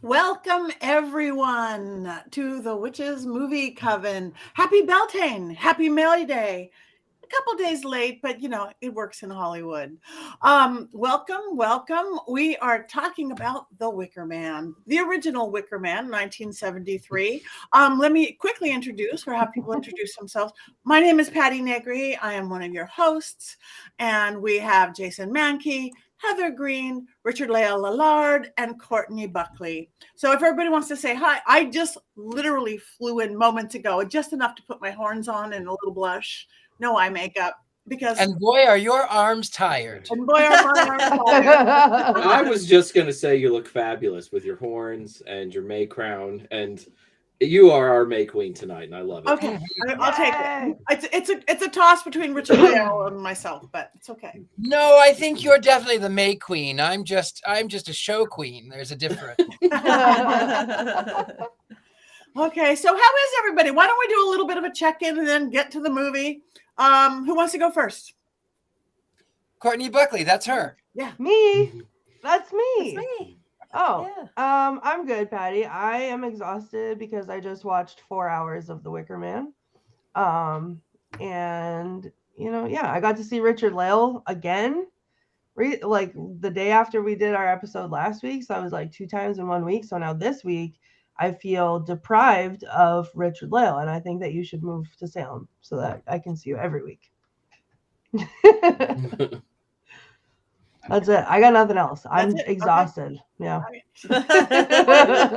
Welcome, everyone, to the Witches Movie Coven. Happy Beltane. Happy May Day. A couple days late, but it works in Hollywood. Welcome. We are talking about the Wicker Man, the original Wicker Man, 1973. Let me quickly introduce or have people introduce themselves. My name is Patti Negri. I am one of your hosts, and we have Jason Mankey, Heather Greene, Richard-Lael Lillard, and Courtney Buckley. So if everybody wants to say hi, I just literally flew in moments ago, just enough to put my horns on and a little blush, no eye makeup. And boy, are your arms tired. And boy, are my arms tired. I was just going to say you look fabulous with your horns and your May crown, and you are our May Queen tonight, and I love it. Okay, I'll take it. It's a toss between Richard-Lael and myself, but it's okay. No, I think you're definitely the May Queen. I'm just a show queen. There's a difference. Okay, so how is everybody? Why don't we do a little bit of a check-in and then get to the movie? Who wants to go first? Courtney Buckley, that's her. Yeah. Me. That's me. That's me. Oh, Yeah. I'm good, Patty. I am exhausted because I just watched 4 hours of The Wicker Man. And I got to see Richard-Lael again, like the day after we did our episode last week. So I was like 2 times in 1 week. So now this week I feel deprived of Richard-Lael, and I think that you should move to Salem so that I can see you every week. That's it. I got nothing else. I'm exhausted. Okay. Yeah.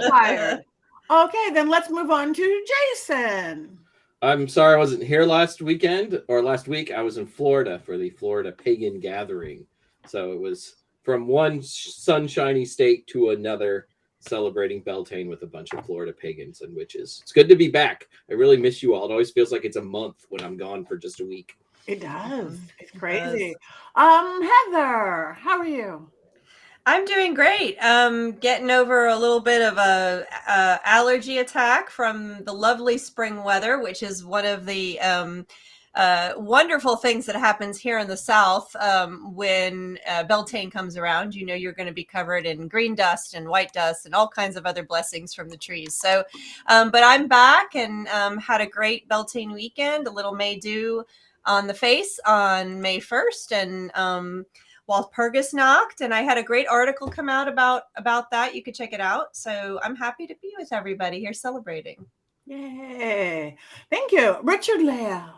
Tired. Okay, then let's move on to Jason. I'm sorry I wasn't here last week. I was in Florida for the Florida Pagan gathering. So it was from one sunshiny state to another, celebrating Beltane with a bunch of Florida pagans and witches. It's good to be back. I really miss you all. It always feels like it's a month when I'm gone for just a week. It does. It's crazy. Heather, how are you? I'm doing great. Getting over a little bit of a allergy attack from the lovely spring weather, which is one of the wonderful things that happens here in the South when Beltane comes around. You're going to be covered in green dust and white dust and all kinds of other blessings from the trees. So, but I'm back and had a great Beltane weekend, a little May Dew on the face on May 1st, and Walpurgis knocked, and I had a great article come out about that. You could check it out. So I'm happy to be with everybody here celebrating. Yay. Thank you. Richard-Lael.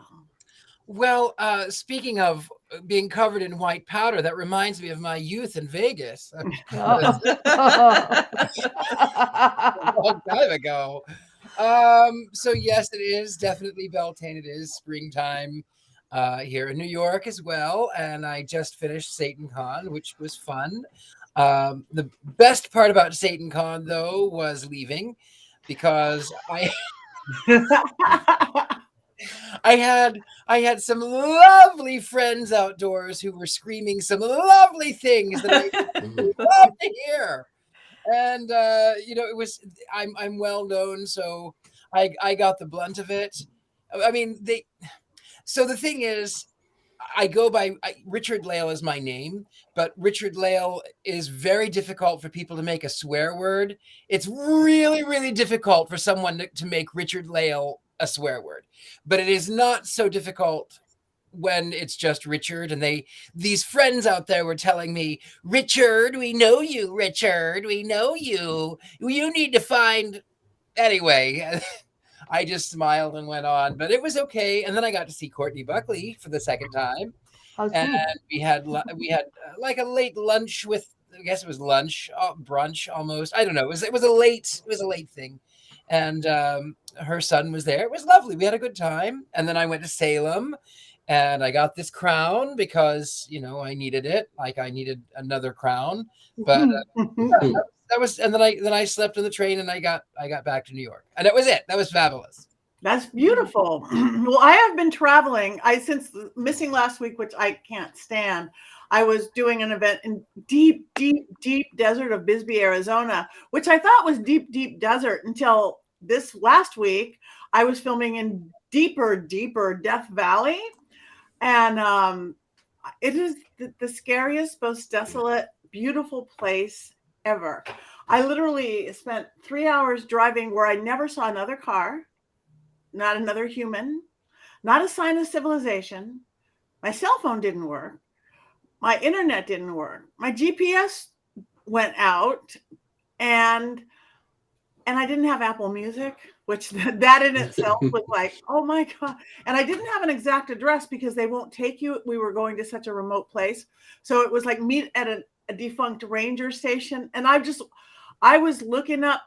Well, speaking of being covered in white powder, that reminds me of my youth in Vegas. A long time ago. So yes, it is definitely Beltane. It is springtime here in New York as well, and I just finished SatanCon, which was fun. The best part about SatanCon, though, was leaving, because I had some lovely friends outdoors who were screaming some lovely things that I love to hear. And it was I'm well known, so I got the blunt of it. I mean, so the thing is, I go by Richard-Lael is my name, but Richard-Lael is very difficult for people to make a swear word. It's really, really difficult for someone to make Richard-Lael a swear word, but it is not so difficult when it's just Richard. And these friends out there were telling me, Richard, we know you, Richard, we know you. You need to find. Anyway, I just smiled and went on, but it was okay. And then I got to see Courtney Buckley for the second time, and we had like a late lunch with. I guess it was lunch, brunch almost. I don't know. It was a late thing, and her son was there. It was lovely. We had a good time. And then I went to Salem, and I got this crown because I needed it. Like I needed another crown, but. That was, and then I slept on the train, and I got back to New York, and that was it. That was fabulous. That's beautiful. Well, I have been traveling. Since missing last week, which I can't stand. I was doing an event in deep desert of Bisbee, Arizona, which I thought was deep desert until this last week. I was filming in deeper Death Valley, and it is the scariest, most desolate, beautiful place ever. I literally spent 3 hours driving where I never saw another car, not another human, not a sign of civilization. My cell phone didn't work. My internet didn't work. My GPS went out, and I didn't have Apple Music, which that in itself was like, oh my God. And I didn't have an exact address because they won't take you. We were going to such a remote place. So it was like meet at a defunct ranger station. And I was looking up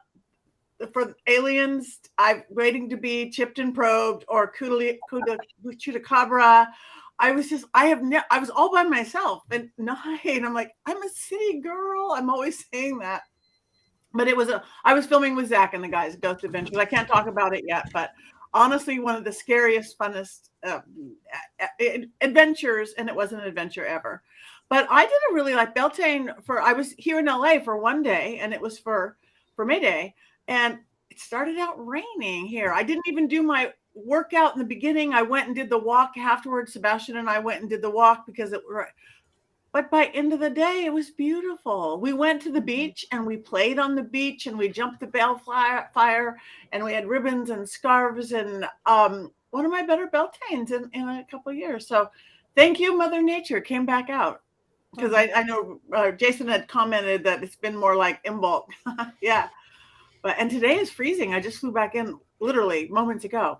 for aliens. I'm waiting to be chipped and probed or chupacabra. I was all by myself at night. I'm like, I'm a city girl. I'm always saying that. But I was filming with Zach and the guys, Ghost Adventures. I can't talk about it yet, but honestly, one of the scariest, funnest adventures, and it wasn't an adventure ever. But I didn't really like Beltane I was here in LA for one day, and it was for May Day, and it started out raining here. I didn't even do my workout in the beginning. I went and did the walk afterwards. Sebastian and I went and did the walk because but by end of the day, it was beautiful. We went to the beach and we played on the beach and we jumped the fire and we had ribbons and scarves and one of my better Beltanes in a couple of years. So thank you, Mother Nature came back out, because I know Jason had commented that it's been more like in bulk. Yeah. And today is freezing. I just flew back in literally moments ago.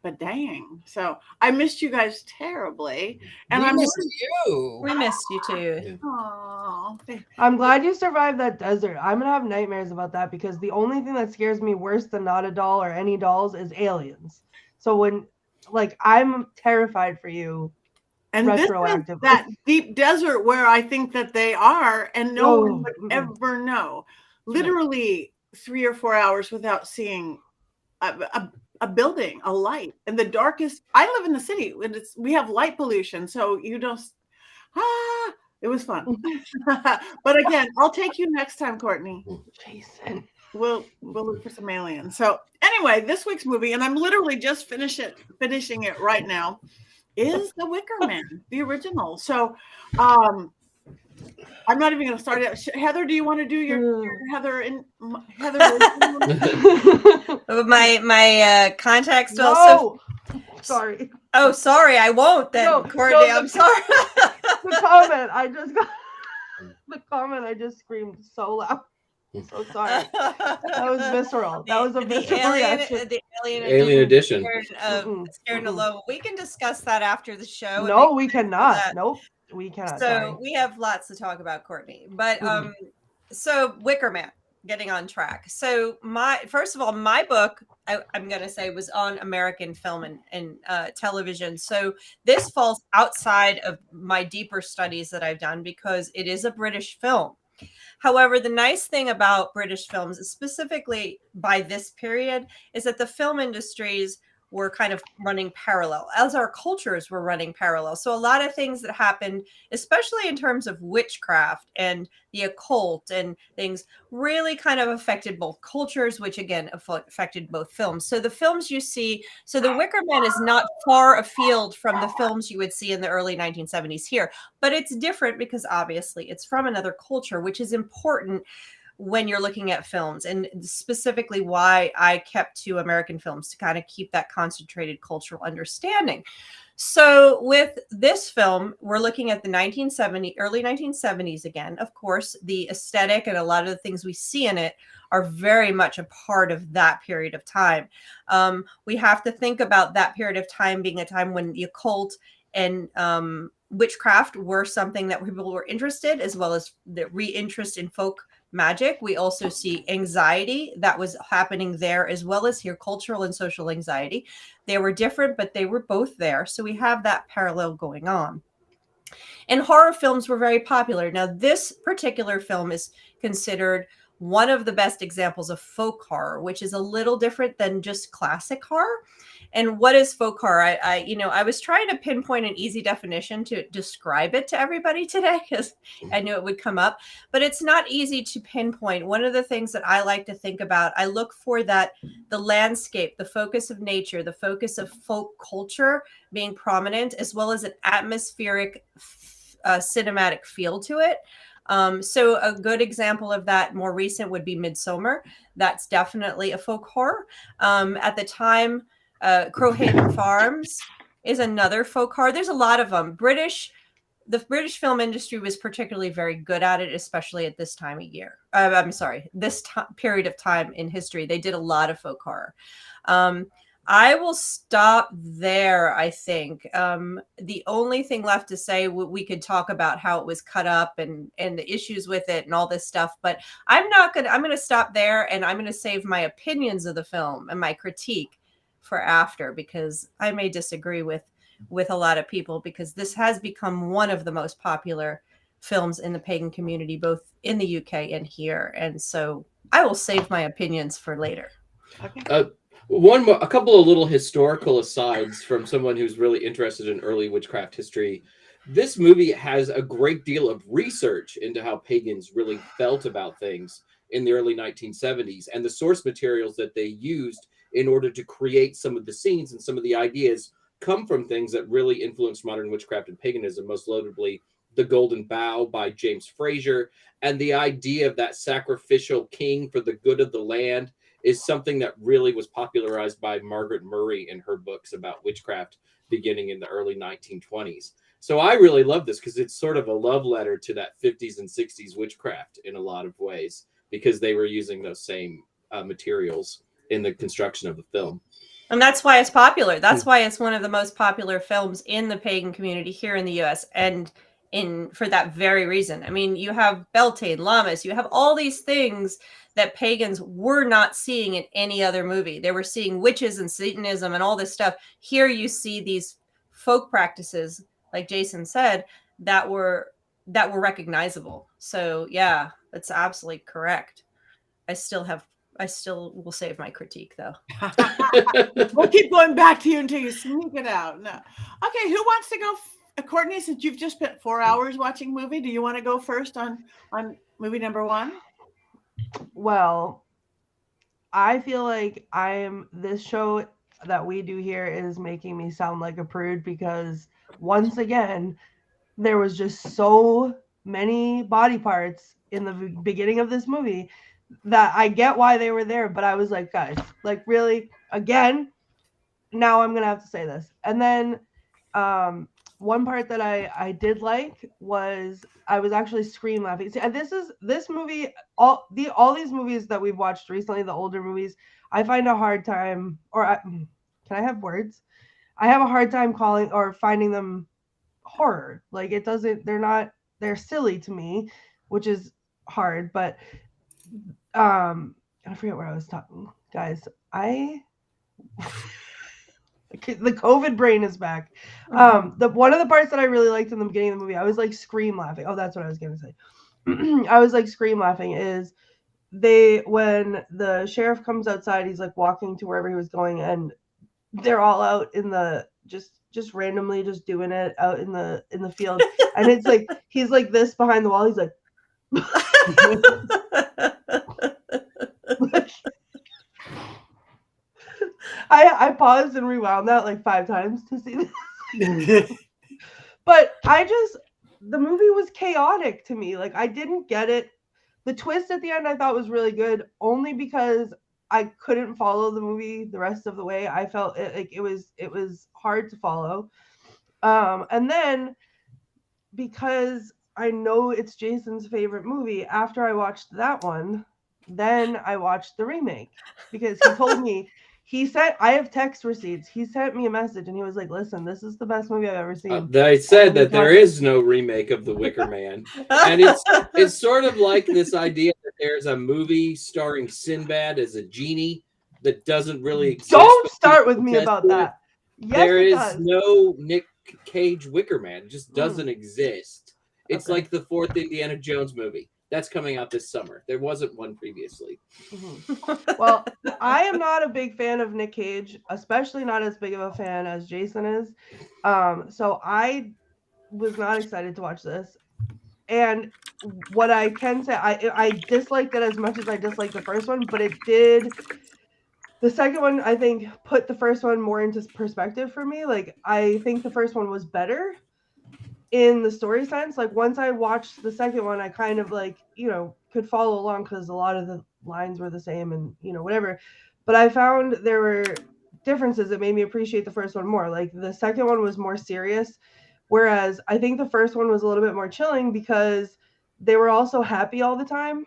But dang, so I missed you guys terribly, and We missed you. We missed you too. Oh, I'm glad you survived that desert. I'm gonna have nightmares about that because the only thing that scares me worse than not a doll or any dolls is aliens. So I'm terrified for you. and this is Retroactively. that deep desert where I think that they are, and no one would ever know. Literally 3 or 4 hours without seeing a building, a light, and the darkest. I live in the city, and we have light pollution, so you don't. It was fun. But again, I'll take you next time, Courtney. Jason. We'll look for some aliens. So anyway, this week's movie, and I'm literally just finishing it right now, is The Wicker Man, the original. So I'm not even going to start it. Heather, do you want to do your Heather? My context No! also. Sorry. Oh, sorry, I won't then, No, Courtney. no, I'm sorry. The comment I just screamed so loud. So sorry. That was visceral. That was a visceral reaction. The Alien edition. Scared alone. We can discuss that after the show. No, we cannot. Nope. We cannot. So Sorry. we have lots to talk about, Courtney. But so Wicker Man, getting on track. So first of all, my book, I'm going to say, was on American film and television. So this falls outside of my deeper studies that I've done because it is a British film. However, the nice thing about British films, specifically by this period, is that the film industries were kind of running parallel as our cultures were running parallel. So a lot of things that happened, especially in terms of witchcraft and the occult and things, really kind of affected both cultures, which again affected both films. So the films you see, so The Wicker Man is not far afield from the films you would see in the early 1970s here, but it's different because obviously it's from another culture, which is important when you're looking at films, and specifically why I kept to American films to kind of keep that concentrated cultural understanding. So with this film, we're looking at the early 1970s again. Of course, the aesthetic and a lot of the things we see in it are very much a part of that period of time. We have to think about that period of time being a time when the occult and witchcraft were something that people were interested, as well as the re-interest in folk magic. We also see anxiety that was happening there, as well as here, cultural and social anxiety. They were different, but they were both there. So we have that parallel going on. And horror films were very popular. Now, this particular film is considered one of the best examples of folk horror, which is a little different than just classic horror. And what is folk horror? I was trying to pinpoint an easy definition to describe it to everybody today because I knew it would come up, but it's not easy to pinpoint. One of the things that I like to think about, I look for the landscape, the focus of nature, the focus of folk culture being prominent, as well as an atmospheric cinematic feel to it. So a good example of that, more recent, would be Midsommar. That's definitely a folk horror. At the time, Crowhaven Farms is another folk horror. There's a lot of them. The British film industry was particularly very good at it, especially at this time of year. This period of time in history. They did a lot of folk horror. I will stop there, I think. The only thing left to say, we could talk about how it was cut up and the issues with it and all this stuff, but I'm going to stop there, and I'm going to save my opinions of the film and my critique for after, because I may disagree with a lot of people, because this has become one of the most popular films in the pagan community, both in the UK and here. And so I will save my opinions for later. Okay. A couple of little historical asides from someone who's really interested in early witchcraft history. This movie has a great deal of research into how pagans really felt about things in the early 1970s, and the source materials that they used in order to create some of the scenes and some of the ideas come from things that really influenced modern witchcraft and paganism, most notably The Golden Bough by James Fraser, and the idea of that sacrificial king for the good of the land is something that really was popularized by Margaret Murray in her books about witchcraft beginning in the early 1920s. So I really love this because it's sort of a love letter to that 50s and 60s witchcraft in a lot of ways, because they were using those same materials in the construction of the film. And that's why it's popular. That's why it's one of the most popular films in the pagan community here in the US, and for that very reason. I mean, you have Beltane, Lammas, you have all these things that pagans were not seeing in any other movie. They were seeing witches and Satanism and all this stuff. Here you see these folk practices, like Jason said, that were recognizable. So yeah, that's absolutely correct. I still will save my critique, though. We'll keep going back to you until you sneak it out. No. Okay, who wants to go? Courtney, since you've just spent 4 hours watching movie, do you want to go first on movie number 1? Well, I feel like this show that we do here is making me sound like a prude, because once again, there was just so many body parts in the beginning of this movie that I get why they were there, but I was like, guys, like, really, again, now I'm gonna have to say this. And then one part that I did like was I was actually scream laughing. See, and this movie, all these movies that we've watched recently, the older movies, I find a hard time, can I have words? I have a hard time calling or finding them horror. Like, they're silly to me, which is hard, but I forget where I was talking, guys. The COVID brain is back. One of the parts that I really liked in the beginning of the movie, I was like scream laughing. Oh, that's what I was gonna say. I was like scream laughing is when the sheriff comes outside, he's like walking to wherever he was going, and they're all out in the just randomly just doing it out in the field, and it's like he's like this behind the wall. He's like. I paused and rewound that like 5 times to see this. But the movie was chaotic to me. Like, I didn't get it. The twist at the end I thought was really good, only because I couldn't follow the movie the rest of the way. I felt it was hard to follow. And then because I know it's Jason's favorite movie, after I watched that one, then I watched the remake, because he told me, I have text receipts. He sent me a message and he was like, listen, this is the best movie I've ever seen. They said that there is no remake of The Wicker Man. And it's sort of like this idea that there's a movie starring Sinbad as a genie that doesn't really exist. Don't start with me about that. Yes, there is no Nick Cage Wicker Man. It just doesn't exist. It's like the 4th Indiana Jones movie. That's coming out this summer. There wasn't one previously. Mm-hmm. Well, I am not a big fan of Nick Cage, especially not as big of a fan as Jason is. So I was not excited to watch this. And what I can say, I disliked it as much as I disliked the first one, but it did. The second one, I think, put the first one more into perspective for me. Like, I think the first one was better. in the story sense. Like once I watched the second one, I kind of like, you know, could follow along because a lot of the lines were the same and, you know, whatever. But I found there were differences that made me appreciate the first one more. Like the second one was more serious, whereas I think the first one was a little bit more chilling because they were also happy all the time.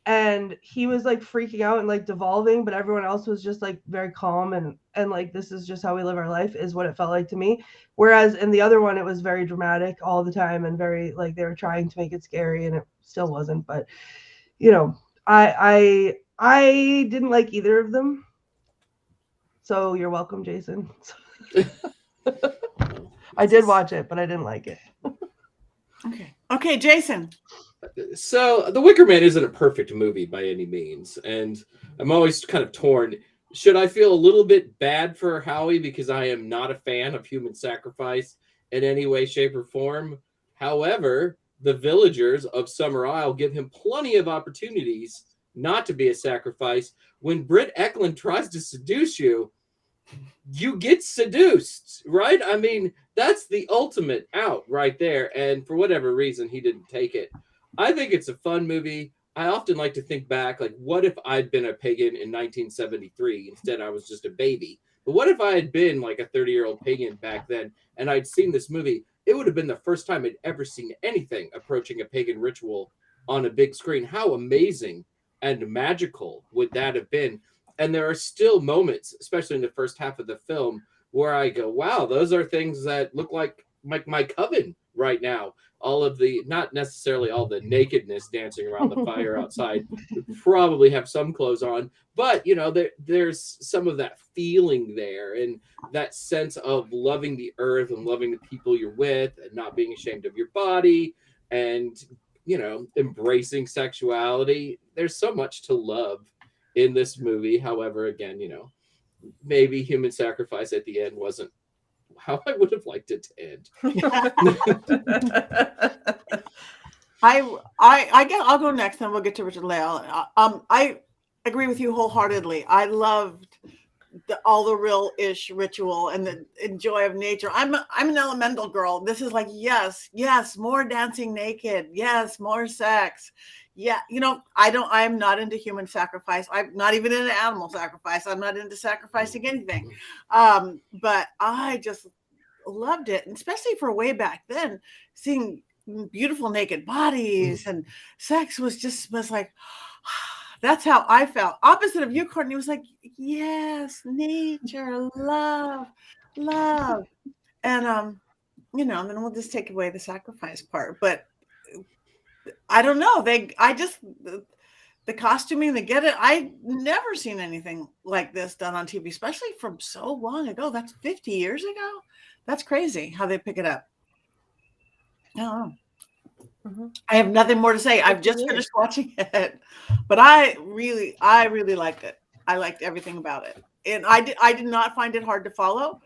And he was like freaking out and like devolving, but everyone else was just like very calm and like, this is just how we live our life, is what it felt like to me. Whereas in the other one, it was very dramatic all the time and very like they were trying to make it scary, and it still wasn't. But you know, I didn't like either of them. So you're welcome, Jason. I did watch it, but I didn't like it. Okay, Jason. So The Wicker Man isn't a perfect movie by any means, and I'm always kind of torn. Should I feel a little bit bad for Howie because I am not a fan of human sacrifice in any way, shape, or form? However, the villagers of Summer Isle give him plenty of opportunities not to be a sacrifice. When Britt Ekland tries to seduce you, you get seduced, right? I mean, that's the ultimate out right there. And for whatever reason, he didn't take it. I think it's a fun movie. I often like to think back, like, what if I'd been a pagan in 1973? Instead, I was just a baby. But what if I had been like a 30-year-old pagan back then and I'd seen this movie? It would have been the first time I'd ever seen anything approaching a pagan ritual on a big screen. How amazing and magical would that have been? And there are still moments, especially in the first half of the film, where I go, wow, those are things that look like my coven right now. All of the, not necessarily all the nakedness dancing around the fire outside, probably have some clothes on, but you know, there's some of that feeling there and that sense of loving the earth and loving the people you're with and not being ashamed of your body and, you know, embracing sexuality. There's so much to love in this movie. However, again, you know, maybe human sacrifice at the end wasn't how I would have liked it to end. I'll go next, then we'll get to Richard-Lael. I agree with you wholeheartedly. I loved all the real-ish ritual and the joy of nature. I'm an elemental girl. This is like, yes, more dancing naked. Yes, more sex. Yeah, you know, I'm not into human sacrifice. I'm not even into animal sacrifice. I'm not into sacrificing anything. But I just loved it, and especially for way back then, seeing beautiful naked bodies and sex was like, that's how I felt. Opposite of you, Courtney, was like, yes, nature, love. And you know, and then we'll just take away the sacrifice part. But I don't know. The costuming, they get it. I never seen anything like this done on TV, especially from so long ago. That's 50 years ago. That's crazy how they pick it up. I don't know. Mm-hmm. I have nothing more to say. I've just finished watching it, but I really liked it. I liked everything about it, and I did not find it hard to follow.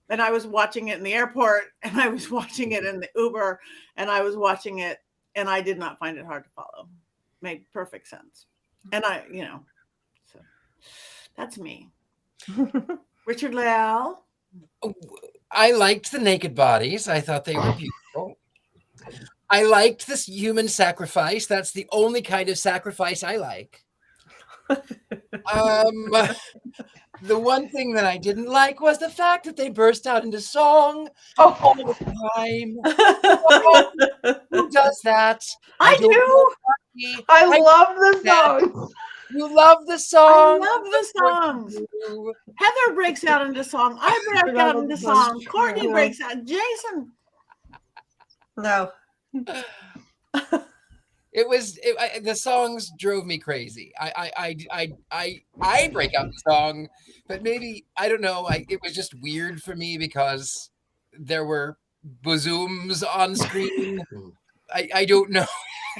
And I was watching it in the airport, and I was watching it in the Uber, and I was watching it. And I did not find it hard to follow. Made perfect sense. And so that's me. Richard-Lael. I liked the naked bodies. I thought they were beautiful. I liked this human sacrifice. That's the only kind of sacrifice I like. The one thing that I didn't like was the fact that they burst out into song all the time. Who does that? I do. I love the songs. You love the song. I love the songs. Heather breaks out into song. I break out into song. Courtney breaks out. Jason. No. The songs drove me crazy. I break out the song, but maybe, I don't know. It was just weird for me because there were bozooms on screen. I don't know.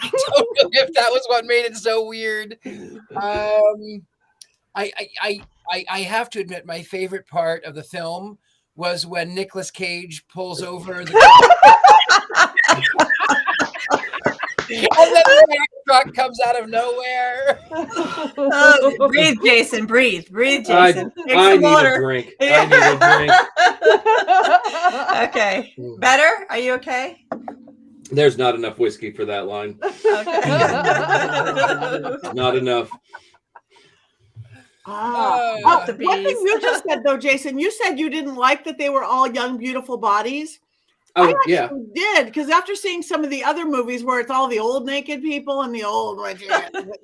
I don't know if that was what made it so weird. I have to admit, my favorite part of the film was when Nicolas Cage pulls over the and then truck comes out of nowhere. Oh, breathe, Jason. Breathe, Jason. Take I some need water. a drink. I need a drink. Okay. Better? Are you okay? There's not enough whiskey for that line. Okay. Not enough. Not the One thing bees. you just said though, Jason, you said you didn't like that they were all young, beautiful bodies. Oh, I actually yeah. did, because after seeing some of the other movies where it's all the old naked people and the old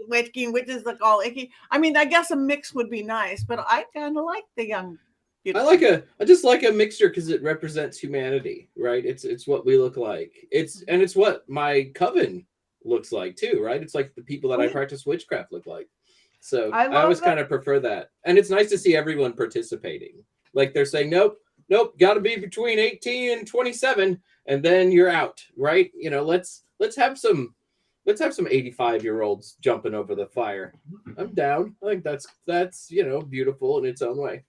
witches look all icky. I mean, I guess a mix would be nice, but I kind of like the young. Beautiful. I just like a mixture because it represents humanity, right? It's what we look like. It's what my coven looks like too, right? It's like the people that I practice witchcraft look like. So I always kind of prefer that. And it's nice to see everyone participating. Like they're saying, nope, got to be between 18 and 27, and then you're out, right? You know, let's have some 85-year-olds jumping over the fire. I'm down. I think that's beautiful in its own way.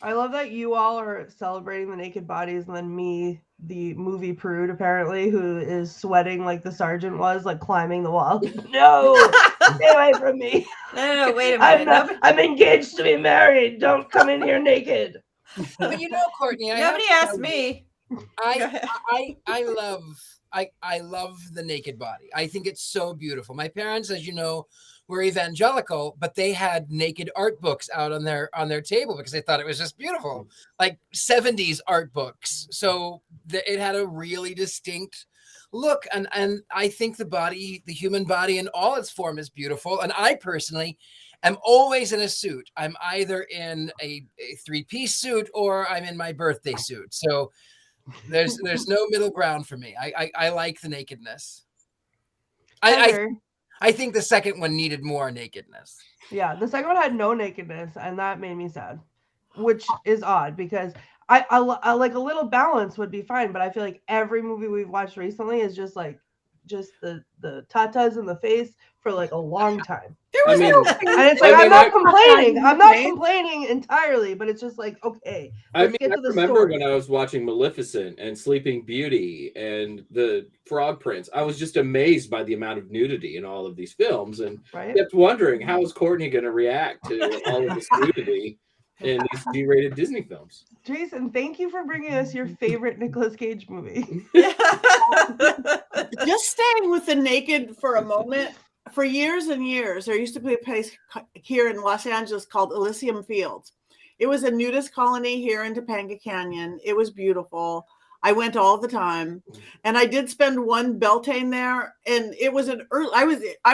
I love that you all are celebrating the naked bodies, and then me, the movie prude, apparently, who is sweating like the sergeant was, like climbing the wall. No, stay away from me. No, wait a minute. I'm engaged to be married. Don't come in here naked. But Courtney, Nobody asked me. I love the naked body. I think it's so beautiful. My parents, as you know, were evangelical, but they had naked art books out on their table because they thought it was just beautiful, like 70s art books. So it had a really distinct look, and I think the human body in all its form is beautiful. And I personally am always in a suit. I'm either in a 3-piece suit or I'm in my birthday suit. So there's no middle ground for me. I like the nakedness. I think the second one needed more nakedness. Yeah, the second one had no nakedness, and that made me sad, which is odd because I like a little balance would be fine, but I feel like every movie we've watched recently is just the tatas in the face for like a long time. And it's like I'm not complaining. I'm not complaining entirely, but it's just like, okay. I remember when I was watching Maleficent and Sleeping Beauty and the Frog Prince, I was just amazed by the amount of nudity in all of these films, and kept wondering how is Courtney going to react to all of this nudity in these G-rated Disney films. Jason, thank you for bringing us your favorite Nicolas Cage movie. Just staying with the naked for a moment. For years and years, there used to be a place here in Los Angeles called Elysium Fields. It was a nudist colony here in Topanga Canyon. It was beautiful. I went all the time, and I did spend one Beltane there. And it was I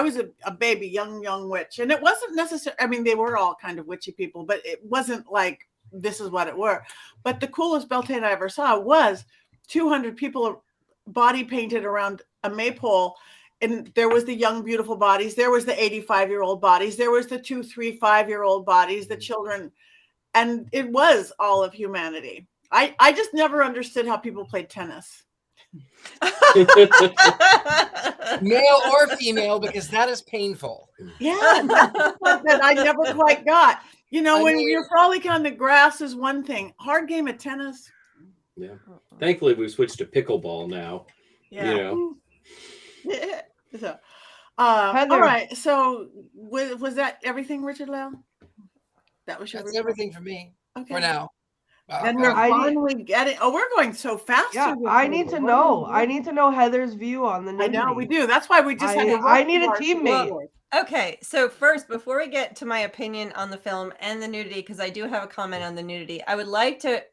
was a baby, young witch, and it wasn't necessary. I mean, they were all kind of witchy people, but it wasn't like this is what it were. But the coolest Beltane I ever saw was 200 people body painted around a maypole. And there was the young, beautiful bodies. There was the 85-year-old bodies. There was the 2, 3, 5-year-old bodies, the children. And it was all of humanity. I just never understood how people played tennis. Male or female, because that is painful. Yeah, that I never quite got. When you're frolicking on the grass is one thing. Hard game of tennis. Yeah. Thankfully, we've switched to pickleball now. Yeah. So, all right. So, was that everything, Richard-Lael? That's everything for me for now. And we're finally getting. Oh, we're going so fast. Yeah, I need to know. I need to know Heather's view on the nudity. I know we do. That's why we just. I need a teammate. Okay, so first, before we get to my opinion on the film and the nudity, because I do have a comment on the nudity, I would like to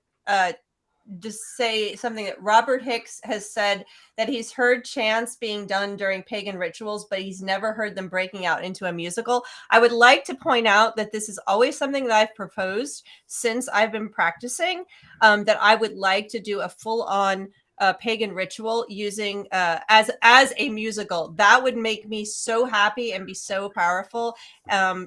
just say something that Robert Hicks has said, that he's heard chants being done during pagan rituals, but he's never heard them breaking out into a musical. I would like to point out that this is always something that I've proposed since I've been practicing, that I would like to do a full-on pagan ritual using as a musical. That would make me so happy and be so powerful.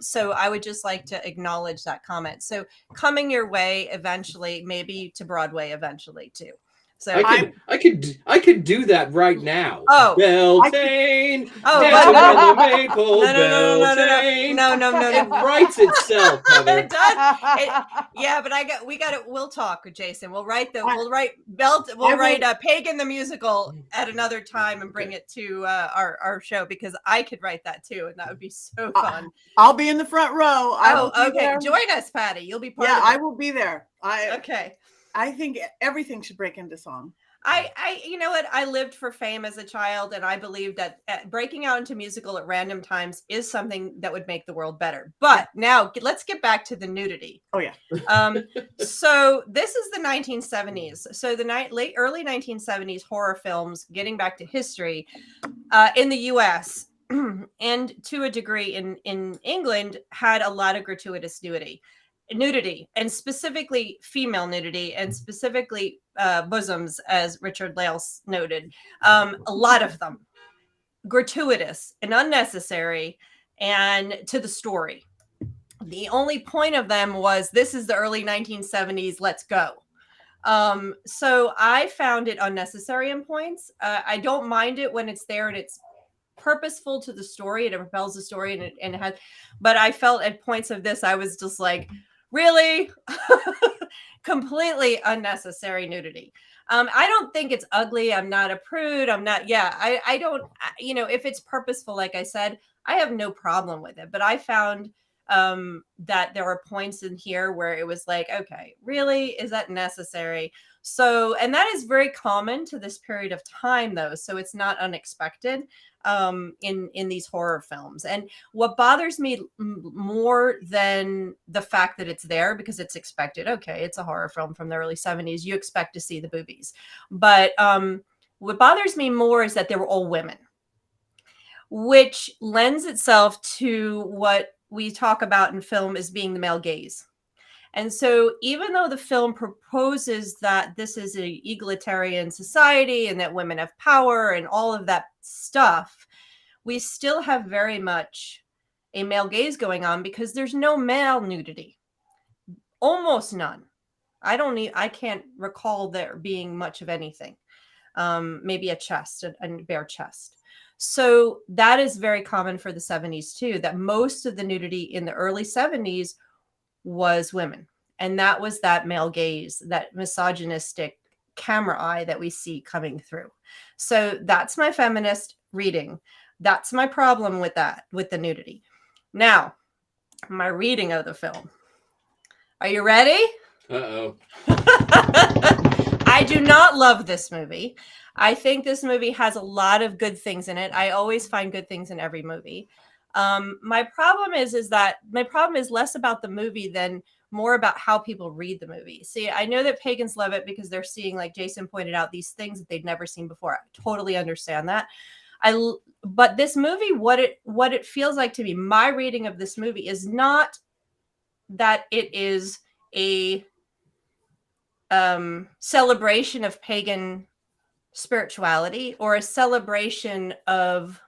So I would just like to acknowledge that comment. So coming your way eventually, maybe to Broadway eventually too. So I could do that right now. Oh. Beltane. Oh, dancing well, on the maple. no. It writes itself, Heather. It does. Yeah, but we got it. We'll talk, Jason. We'll write Pagan the musical at another time and bring it to our show, because I could write that too, and that would be so fun. I'll be in the front row. Okay. There. Join us, Patti. You'll be part of it. I will be there. Okay. I think everything should break into song. You know what? I lived for fame as a child, and I believed that breaking out into musical at random times is something that would make the world better. But now let's get back to the nudity. Oh yeah. So this is the 1970s. So the early 1970s horror films, getting back to history, in the U.S. and to a degree in England, had a lot of gratuitous nudity, and specifically female nudity, and specifically bosoms, as Richard-Lael noted. A lot of them gratuitous and unnecessary, and to the story. The only point of them was, this is the early 1970s, let's go. So I found it unnecessary in points. I don't mind it when it's there and it's purposeful to the story, and it propels the story, and it has, but I felt at points of this, I was just like, really? Completely unnecessary nudity. I don't think it's ugly. I'm not a prude. I don't, if it's purposeful, like I said, I have no problem with it. But I found that there were points in here where it was like, okay, really? Is that necessary? So, and that is very common to this period of time, though. So it's not unexpected in these horror films. And what bothers me more than the fact that it's there, because it's expected, okay, it's a horror film from the early 70s, you expect to see the boobies. But what bothers me more is that they were all women, which lends itself to what we talk about in film as being the male gaze. And so even though the film proposes that this is an egalitarian society and that women have power and all of that stuff, we still have very much a male gaze going on, because there's no male nudity. Almost none. I can't recall there being much of anything. Maybe a chest, a bare chest. So that is very common for the 70s too, that most of the nudity in the early 70s was women. And that was that male gaze, that misogynistic camera eye that we see coming through. So that's my feminist reading. That's my problem with that, with the nudity. Now, my reading of the film. Are you ready? Uh-oh. I do not love this movie. I think this movie has a lot of good things in it. I always find good things in every movie. My problem is less about the movie than more about how people read the movie. See, I know that pagans love it because they're seeing, like Jason pointed out, these things that they'd never seen before. I totally understand that. But this movie, what it feels like to me, my reading of this movie is not that it is a celebration of pagan spirituality or a celebration of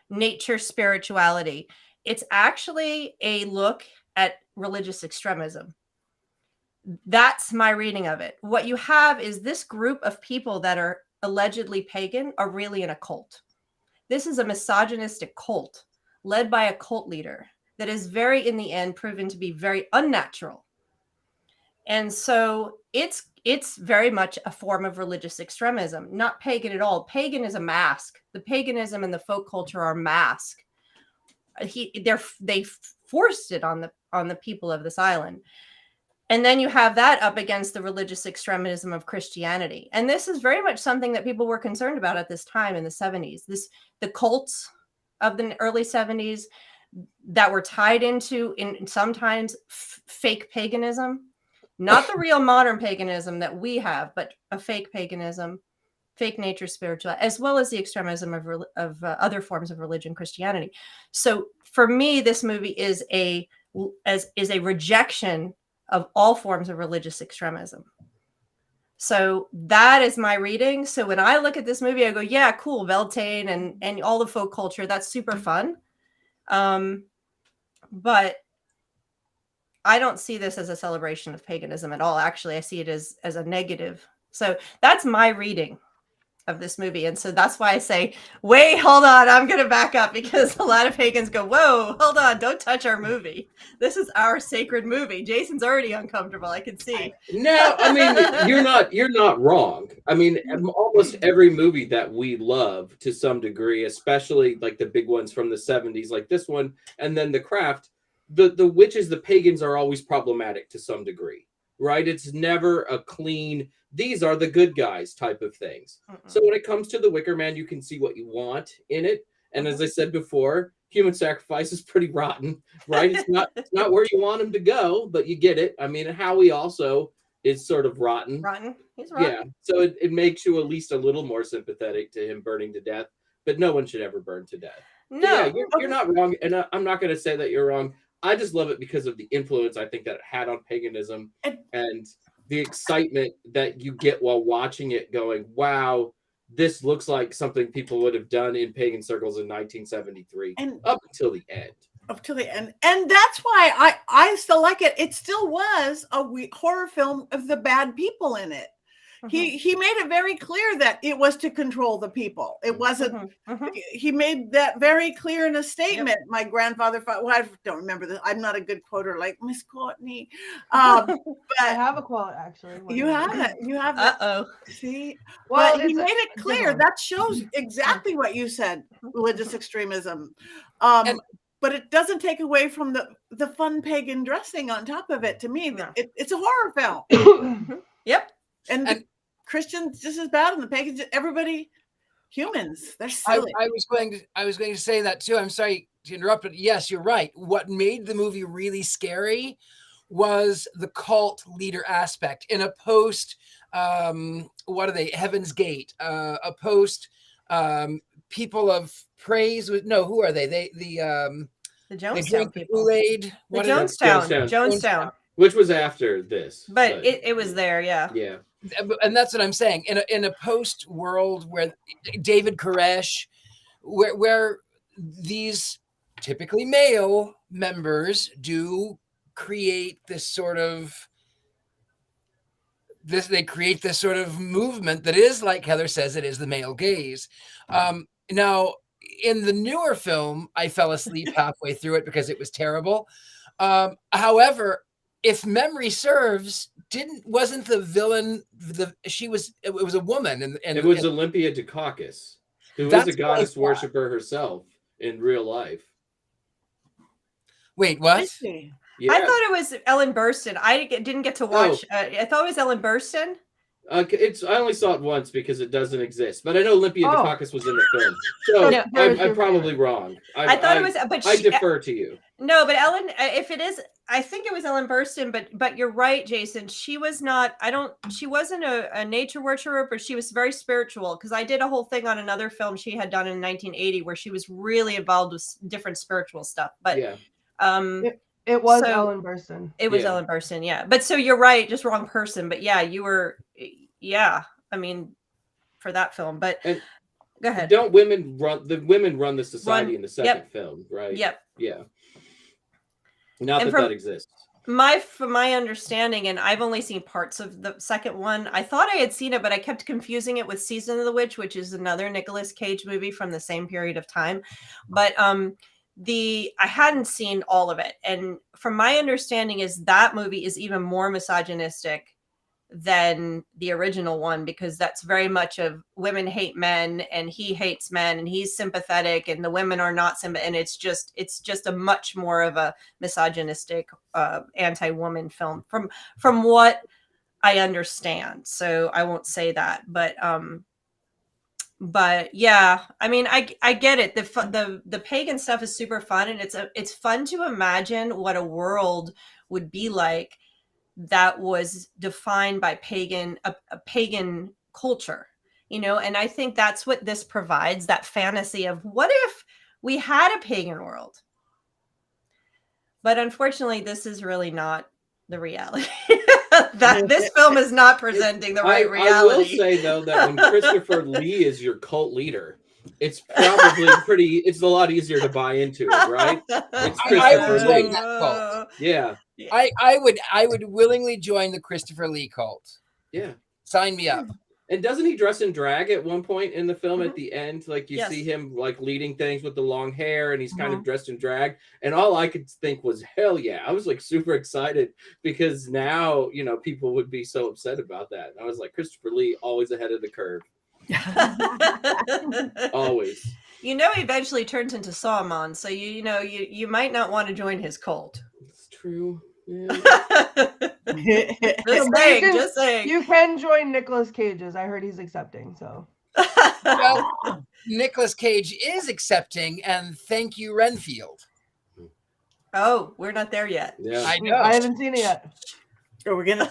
nature spirituality. It's actually a look at religious extremism. That's my reading of it. What you have is this group of people that are allegedly pagan are really in a cult. This is a misogynistic cult led by a cult leader that is very, in the end, proven to be very unnatural. And so it's very much a form of religious extremism, not pagan at all. Pagan is a mask. The paganism and the folk culture are mask. They forced it on the people of this island. And then you have that up against the religious extremism of Christianity. And this is very much something that people were concerned about at this time in the 70s. The cults of the early 70s that were tied into sometimes fake paganism. Not the real modern paganism that we have, but a fake paganism, fake nature spiritual, as well as the extremism of other forms of religion, Christianity. So for me, this movie is a rejection of all forms of religious extremism. So that is my reading. So when I look at this movie, I go, yeah, cool, Beltane and all the folk culture, that's super fun. But I don't see this as a celebration of paganism at all. Actually, I see it as a negative So that's my reading of this movie. And so that's why I say, wait, hold on, I'm going to back up, because a lot of pagans go, whoa, hold on, don't touch our movie. This is our sacred movie. Jason's already uncomfortable, I can see. No, I mean, you're not wrong. I mean, almost every movie that we love to some degree, especially like the big ones from the 70s, like this one, and then The Craft, the witches, the pagans are always problematic to some degree, right? It's never a clean, these are the good guys type of things. So when it comes to the Wicker Man, you can see what you want in it. And as I said before, human sacrifice is pretty rotten, right? It's not where you want him to go, but you get it. I mean, Howie also is sort of rotten. Rotten. He's rotten. Yeah. So it makes you at least a little more sympathetic to him burning to death, but no one should ever burn to death. No. Yeah, you're not wrong. And I'm not going to say that you're wrong. I just love it because of the influence I think that it had on paganism and the excitement that you get while watching it, going, wow, this looks like something people would have done in pagan circles in 1973 and up until the end. Up to the end. And that's why I still like it. It still was a horror film of the bad people in it. He made it very clear that it was to control the people. It wasn't. He made that very clear in a statement. My grandfather, well, I don't remember this. I'm not a good quoter like Miss Courtney. But I have a quote actually. You have it. You have it. Uh-oh. See, Well, but he made it clear. That shows exactly what you said. Religious extremism. But it doesn't take away from the fun pagan dressing on top of it. To me, it's a horror film. Yep. And Christians just as bad, and the pagans, everybody, humans, they're silly. I was going to say that too. I'm sorry to interrupt, but yes, you're right. What made the movie really scary was the cult leader aspect in a post. What are they? Heaven's Gate. A post. People of praise. Who are they? The Jonestown people. Kool-Aid. The Jonestown. Which was after this. But it was there, yeah. Yeah. And that's what I'm saying. In a post world where David Koresh, where these typically male members do create this sort of movement that is, like Heather says, it is the male gaze. Now, in the newer film, I fell asleep halfway through it because it was terrible. However, if memory serves, wasn't the villain it was a woman, and it was Olympia Dukakis, who is a goddess worshiper herself in real life. Wait, what? Yeah. I thought it was Ellen Burstyn. I didn't get to watch. I thought it was Ellen Burstyn. I only saw it once because it doesn't exist, but I know Olympia Dukakis was in the film, so No. I'm probably wrong. I thought it was, but I defer to you. No, but Ellen, if it is, I think it was Ellen Burstyn. But you're right, Jason. She was not. She wasn't a nature worshiper, but she was very spiritual. Because I did a whole thing on another film she had done in 1980 where she was really involved with different spiritual stuff. But yeah. It was Ellen Burstyn. It was Ellen Burstyn, yeah. But so you're right, just wrong person. But yeah, you were, I mean, for that film. But go ahead. Don't women run the society in the second film, right? Yep. Yeah. Not that exists. From my understanding, and I've only seen parts of the second one. I thought I had seen it, but I kept confusing it with Season of the Witch, which is another Nicolas Cage movie from the same period of time. But I hadn't seen all of it, and from my understanding is that movie is even more misogynistic than the original one, because that's very much of women hate men and he hates men and he's sympathetic and the women are not sympathetic, and it's just a much more of a misogynistic anti-woman film from what I understand. So I won't say that, but yeah, I mean, I get it. The pagan stuff is super fun, and it's fun to imagine what a world would be like that was defined by a pagan culture, and I think that's what this provides, that fantasy of what if we had a pagan world. But unfortunately, this is really not the reality. That this film is not presenting the right reality. I will say though that when Christopher Lee is your cult leader, it's probably it's a lot easier to buy into it, right? It's I would join that cult. Yeah. I would willingly join the Christopher Lee cult. Yeah. Sign me up. And doesn't he dress in drag at one point in the film Mhm. at the end? Like you Yes. see him like leading things with the long hair and he's kind Mhm. of dressed in drag. And all I could think was, hell yeah. I was like super excited because now, you know, people would be so upset about that. And I was like, Christopher Lee, always ahead of the curve. Always. You know, he eventually turns into Sawmon, so you might not want to join his cult. It's true. Yeah. Just saying. You can join Nicolas Cage's. I heard he's accepting. So Well, Nicolas Cage is accepting, and thank you, Renfield. Oh, we're not there yet. Yeah. I know. I haven't seen it yet. So we're gonna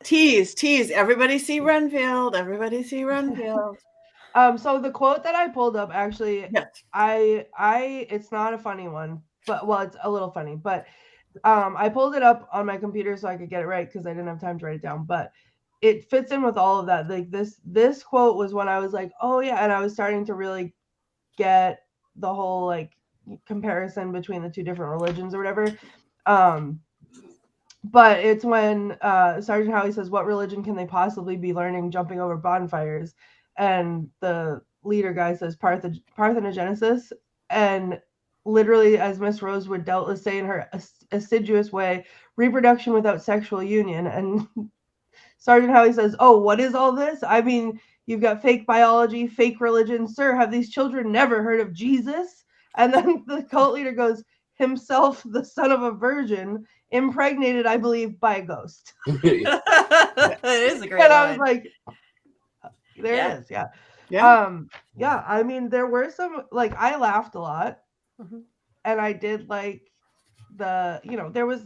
tease. Everybody see Renfield. Everybody see Renfield. So the quote that I pulled up, actually, Yes. it's not a funny one, but well, it's a little funny, but I pulled it up on my computer so I could get it right because I didn't have time to write it down, but it fits in with all of that. Like this quote was when I was like, oh yeah, and I was starting to really get the whole like comparison between the two different religions or whatever. But it's when Sergeant Howie says, what religion can they possibly be learning jumping over bonfires? And the leader guy says parthenogenesis. And literally, as Miss Rose would doubtless say in her assiduous way, reproduction without sexual union. And Sergeant Howie says, oh, what is all this? I mean, you've got fake biology, fake religion. Sir, have these children never heard of Jesus? And then the cult leader goes, himself, the son of a virgin, impregnated, I believe, by a ghost. It is a great And line. I was like, there Yeah. it is. Yeah. Yeah. Yeah. I mean, there were some, like, I laughed a lot. Mhm. And I did like there was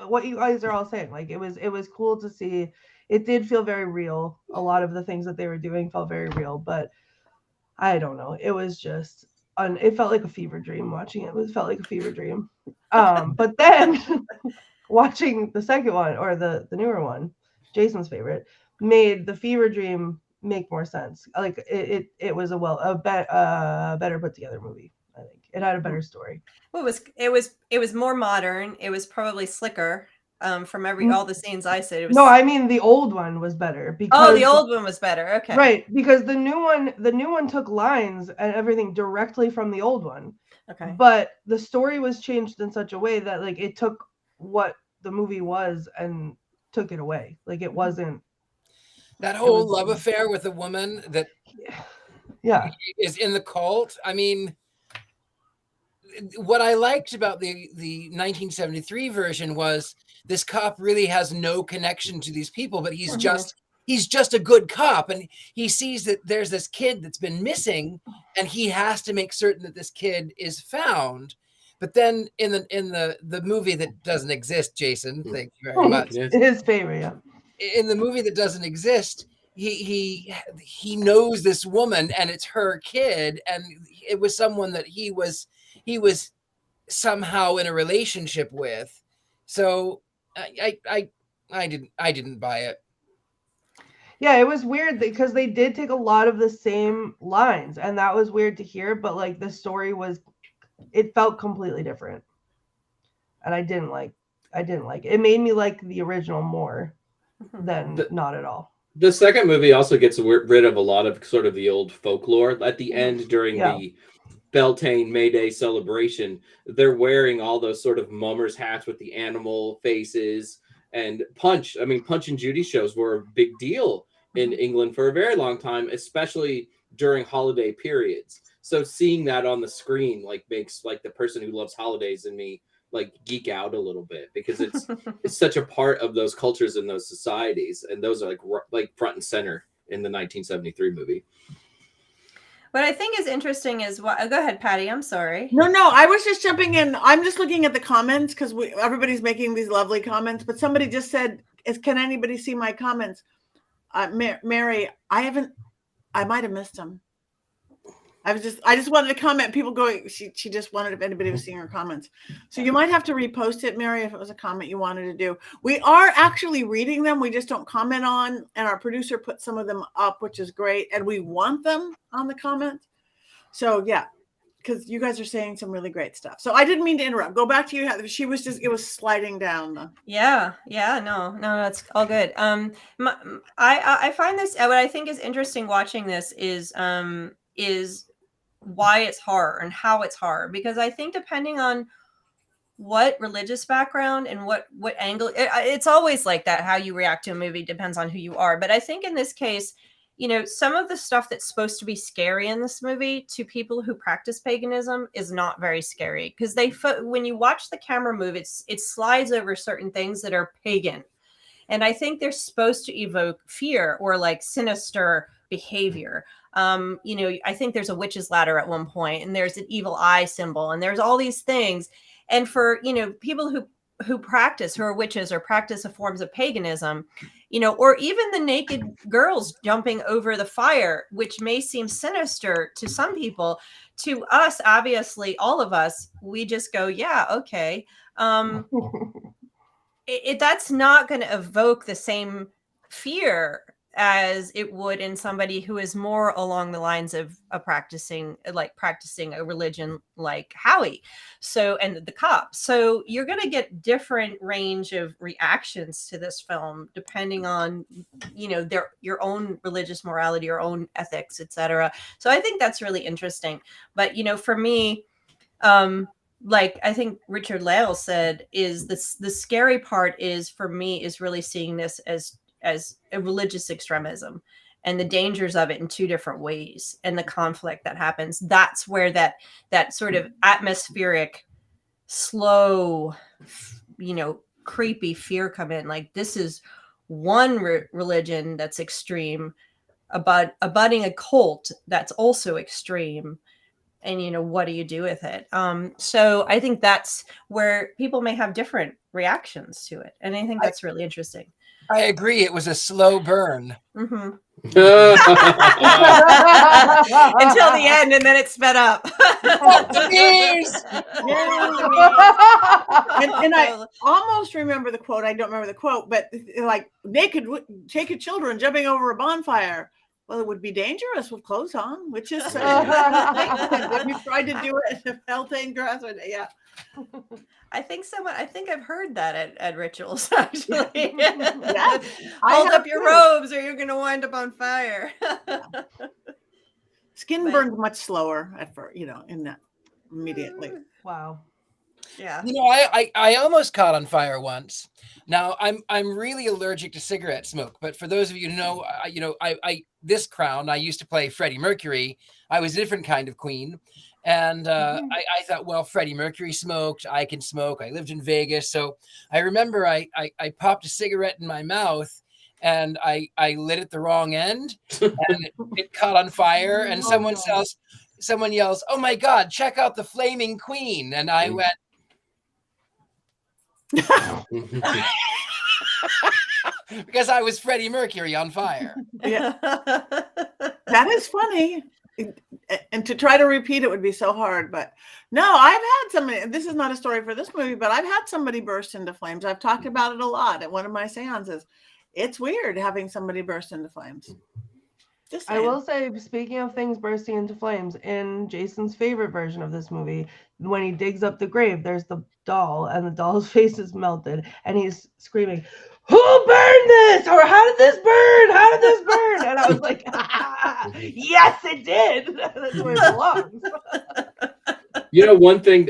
what you guys are all saying. Like, it was cool to see. It did feel very real. A lot of the things that they were doing felt very real, but I don't know. It was just, it felt like a fever dream watching it. It felt like a fever dream. But then watching the second one, or the newer one, Jason's favorite, made the fever dream make more sense. Like it was a better put together movie. I think it had a better story. Well, it was more modern. It was probably slicker. From all the scenes I said, it was. No, I mean the old one was better because the old one was better. Okay, right, because the new one took lines and everything directly from the old one. Okay, But the story was changed in such a way that like it took what the movie was and took it away. Like it wasn't that whole love affair with a woman that yeah is in the cult. I mean, what I liked about the 1973 version was this cop really has no connection to these people, but he's just a good cop, and he sees that there's this kid that's been missing, and he has to make certain that this kid is found. But then in the movie that doesn't exist, Jason, thank you very much. His favorite, yeah. In the movie that doesn't exist, he knows this woman, and it's her kid, and it was someone that he was somehow in a relationship with. So I didn't buy it. Yeah, it was weird because they did take a lot of the same lines, and that was weird to hear, but like the story it felt completely different. And I didn't like it. It made me like the original more than not at all. The second movie also gets rid of a lot of sort of the old folklore. At the end, during the Beltane May Day celebration, they're wearing all those sort of mummers hats with the animal faces. And Punch and Judy shows were a big deal in England for a very long time, especially during holiday periods. So seeing that on the screen like makes like the person who loves holidays in me like geek out a little bit, because it's such a part of those cultures and those societies, and those are like front and center in the 1973 movie. What I think is interesting is go ahead, Patty. I'm sorry. No, I was just jumping in. I'm just looking at the comments because everybody's making these lovely comments. But somebody just said, "Can anybody see my comments?" Mary, I might have missed them. I just wanted to comment. People going, she just wanted if anybody was seeing her comments. So you might have to repost it, Mary, if it was a comment you wanted to do. We are actually reading them. We just don't comment on, and our producer put some of them up, which is great. And we want them on the comments. So yeah, because you guys are saying some really great stuff. So I didn't mean to interrupt. Go back to you. She was just, it was sliding down. No, it's all good. I find this, what I think is interesting watching this is why it's horror and how it's horror, because I think depending on what religious background and what angle, it's always like that. How you react to a movie depends on who you are. But I think in this case, some of the stuff that's supposed to be scary in this movie to people who practice paganism is not very scary, because when you watch the camera move, it slides over certain things that are pagan. And I think they're supposed to evoke fear or like sinister behavior. I think there's a witch's ladder at one point, and there's an evil eye symbol, and there's all these things. And for, people who are witches or practice forms of paganism, or even the naked girls jumping over the fire, which may seem sinister to some people, to us, obviously, all of us, we just go, yeah, okay. That's not going to evoke the same fear as it would in somebody who is more along the lines of practicing a religion like Howie. So, and the cop. So you're going to get different range of reactions to this film, depending on, your own religious morality, your own ethics, etc. So I think that's really interesting. But, for me, like I think Richard-Lael said, is the scary part is for me is really seeing this as a religious extremism and the dangers of it in two different ways, and the conflict that happens. That's where that sort of atmospheric, slow, creepy fear come in. Like, this is one religion that's extreme, abutting a cult that's also extreme. And, what do you do with it? So I think that's where people may have different reactions to it. And I think that's really interesting. I agree. It was a slow burn. Mm-hmm. Until the end, and then it sped up. And I almost remember the quote. I don't remember the quote, but like naked children jumping over a bonfire. Well, it would be dangerous with clothes on, which is when we tried to do it in Beltane grass. Yeah. I think I've heard that at rituals, actually. Yeah. Hold up your robes or you're going to wind up on fire. Skin burns much slower at first, in that immediately. Wow. Yeah. I almost caught on fire once. Now I'm really allergic to cigarette smoke, but for those of you who know, I this crown, I used to play Freddie Mercury. I was a different kind of queen. And I thought, well, Freddie Mercury smoked, I can smoke. I lived in Vegas. So I remember I popped a cigarette in my mouth and I lit it the wrong end and it caught on fire. And someone yells, "Oh my God, check out the flaming queen." And I went, because I was Freddie Mercury on fire. Yeah. That is funny. And to try to repeat it would be so hard. But no, I've had somebody, this is not a story for this movie, but I've had somebody burst into flames. I've talked about it a lot at one of my seances. It's weird having somebody burst into flames. I will say, speaking of things bursting into flames, in Jason's favorite version of this movie, when he digs up the grave, there's the doll, and the doll's face is melted, and he's screaming, "Who burned this?" Or "How did this burn? How did this burn?" And I was like, yes, it did. That's where it belongs.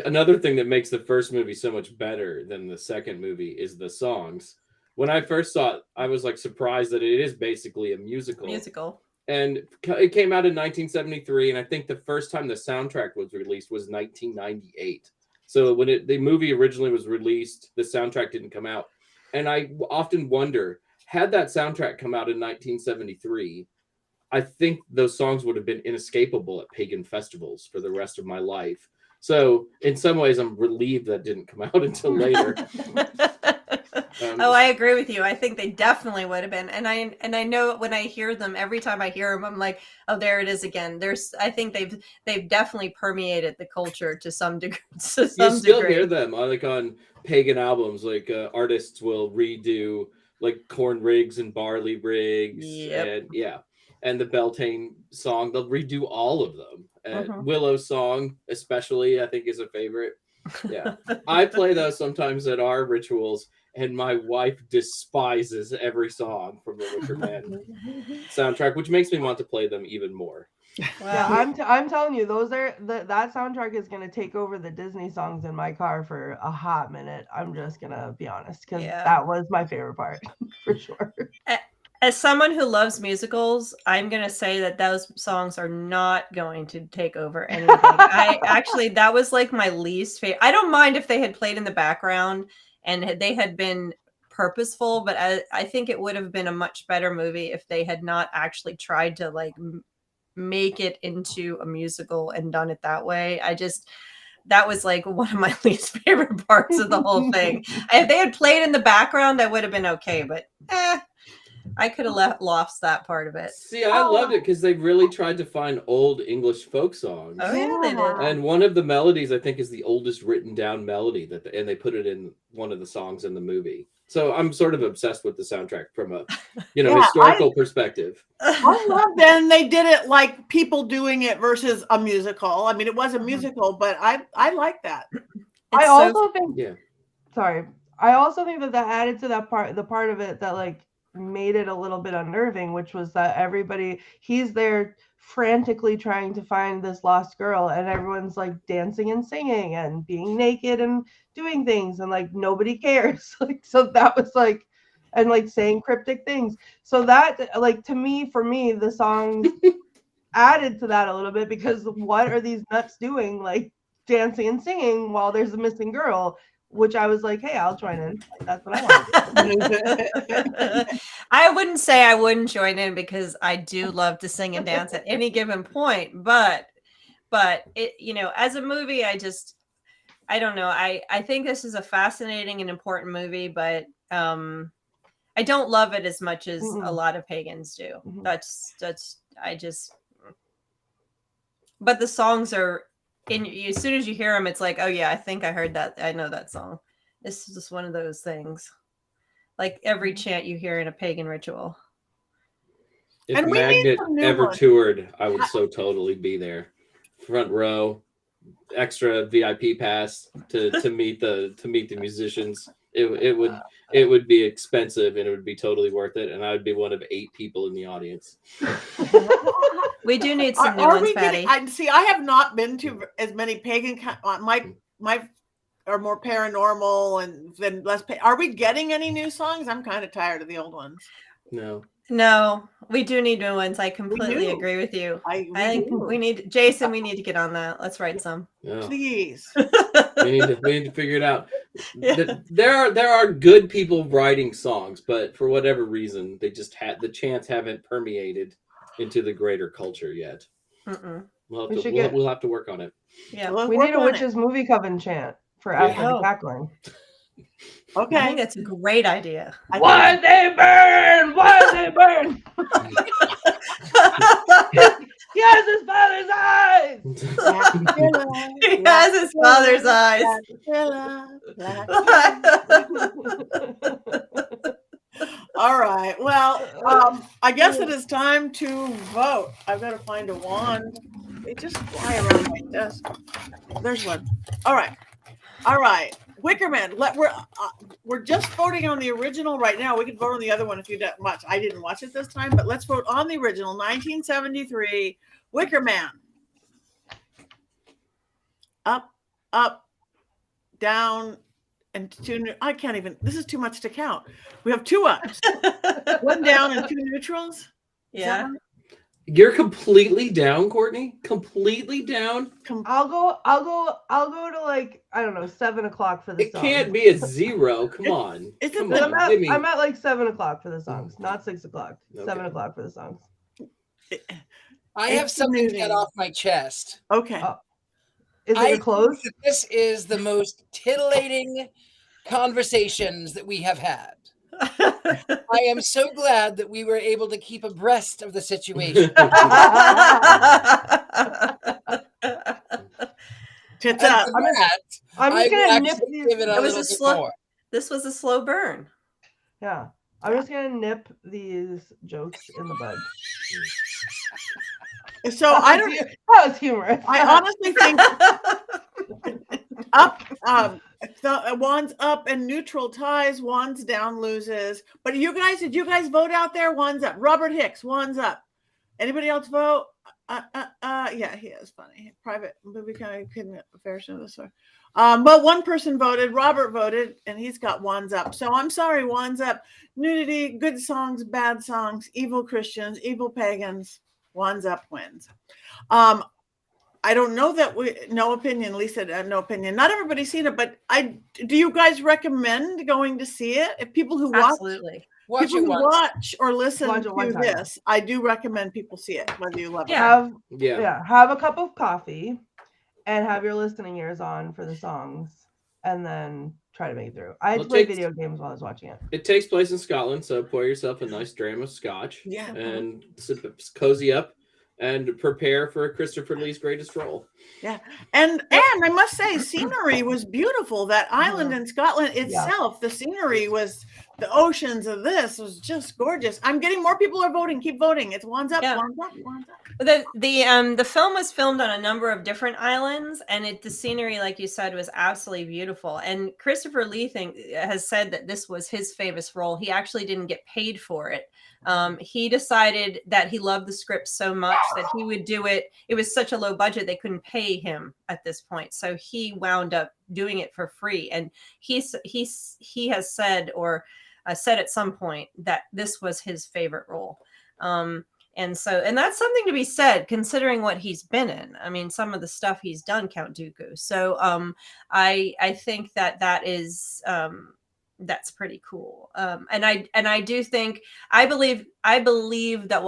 Another thing that makes the first movie so much better than the second movie is the songs. When I first saw it, I was like surprised that it is basically a musical. And it came out in 1973, and I think the first time the soundtrack was released was 1998. So when the movie originally was released, the soundtrack didn't come out. And I often wonder, had that soundtrack come out in 1973, I think those songs would have been inescapable at pagan festivals for the rest of my life. So in some ways, I'm relieved that didn't come out until later. I agree with you. I think they definitely would have been. And I know when I hear them, every time I hear them, I'm like, oh, there it is again. I think they've definitely permeated the culture to some degree. You still hear them like on pagan albums, like artists will redo like corn rigs and barley rigs. Yep. And yeah. and the Beltane song. They'll redo all of them. Mhm. Willow's song, especially, I think is a favorite. Yeah, I play those sometimes at our rituals, and my wife despises every song from the Wicker Man soundtrack, which makes me want to play them even more. Yeah, Wow. I'm telling you, those are that soundtrack is gonna take over the Disney songs in my car for a hot minute. I'm just gonna be honest, because Yeah. that was my favorite part for sure. As someone who loves musicals, I'm going to say that those songs are not going to take over anything. That was like my least favorite. I don't mind if they had played in the background and they had been purposeful, but I think it would have been a much better movie if they had not actually tried to like make it into a musical and done it that way. That was like one of my least favorite parts of the whole thing. If they had played in the background, I would have been okay, but I could have lost that part of it. See, I loved it because they really tried to find old English folk songs. Oh yeah, they did. And one of the melodies, I think, is the oldest written down melody and they put it in one of the songs in the movie. So I'm sort of obsessed with the soundtrack from a, historical perspective. I love that, and they did it like people doing it versus a musical. I mean, it was a musical, but I like that. I also think. Yeah. Sorry, I also think that added to that part, the part of it that like made it a little bit unnerving, which was that he's there frantically trying to find this lost girl, and everyone's like dancing and singing and being naked and doing things, and like nobody cares. Like, so that was like, and like saying cryptic things. So that like for me, the songs added to that a little bit, because what are these nuts doing, like dancing and singing while there's a missing girl? Which I was like, hey, I'll join in. That's what I want. I wouldn't say I wouldn't join in, because I do love to sing and dance at any given point. But it, as a movie, I don't know. I think this is a fascinating and important movie, but I don't love it as much as a lot of pagans do. But the songs are. As soon as you hear them, it's like, oh yeah, I think I heard that. I know that song. This is just one of those things. Like every chant you hear in a pagan ritual. If Magnet ever toured, I would so totally be there, front row, extra VIP pass to meet the musicians. It would be expensive, and it would be totally worth it. And I would be one of 8 people in the audience. We do need some new ones, Patty. I have not been to as many pagan. My are more paranormal and then less. Are we getting any new songs? I'm kind of tired of the old ones. No, we do need new ones. I completely agree with you. I think we need Jason. We need to get on that. Let's write some. Yeah. Please. we need to figure it out. Yeah. There are good people writing songs, but for whatever reason, they just the chants haven't permeated into the greater culture yet. We'll have to work on it. Yeah, we need a Witch's Movie Coven chant for after the cackling. Okay, I think that's a great idea. Why they burn? Why they burn? He has his father's eyes. He has his father's eyes. All right. Well, I guess it is time to vote. I've got to find a wand. They just fly around my desk. There's one. All right. Wicker Man. We're just voting on the original right now. We can vote on the other one if you don't watch. I didn't watch it this time, but let's vote on the original 1973 Wicker Man. Up, down, and 2. I can't even. This is too much to count. We have 2 ups, 1 down, and 2 neutrals. Yeah. You're completely down, Courtney. Completely down. I'll go to like, I don't know, 7 o'clock for the song. It can't be a 0. Come on. I'm at like 7 o'clock for the songs, not 6 o'clock. Okay. 7 o'clock for the songs. I have something to get off my chest. Okay. Is it close? This is the most titillating conversations that we have had. I am so glad that we were able to keep abreast of the situation. Tits up. I'm just gonna nip these. This was a slow burn. Yeah. I'm just gonna nip these jokes in the bud. So I don't. That was humorous. I honestly think up, wands up and neutral ties, wands down loses. But you guys, did you guys vote out there? Wands up. Robert Hicks, wands up. Anybody else vote? Yeah, he is funny. Private movie kind of couldn't version of this one. But one person voted. Robert voted, and he's got wands up. So I'm sorry, wands up. Nudity, good songs, bad songs, evil Christians, evil pagans. Wands up wins. I don't know that no opinion. Lisa, no opinion. Not everybody's seen it, but do you guys recommend going to see it? If people who Absolutely. watch or listen Watch it to one time. this, I do recommend people see it, whether you love it. Have a cup of coffee and have your listening ears on for the songs, and then try to make it through. I had to play video games while I was watching it. It takes place in Scotland, so pour yourself a nice dram of scotch, and cozy up and prepare for Christopher Lee's greatest role. Yeah, and I must say, scenery was beautiful. That island in Scotland itself, the scenery was, the oceans of this was just gorgeous. I'm getting more people are voting. Keep voting. It's wands up, wands up, wands up. The film was filmed on a number of different islands, and the scenery, like you said, was absolutely beautiful. And Christopher Lee has said that this was his favorite role. He actually didn't get paid for it. He decided that he loved the script so much that he would do it. It was such a low budget they couldn't pay him at this point, so he wound up doing it for free. And he has said said at some point that this was his favorite role. And that's something to be said, considering what he's been in. I mean, some of the stuff he's done, Count Dooku. So I think that is that's pretty cool. And I do think I believe that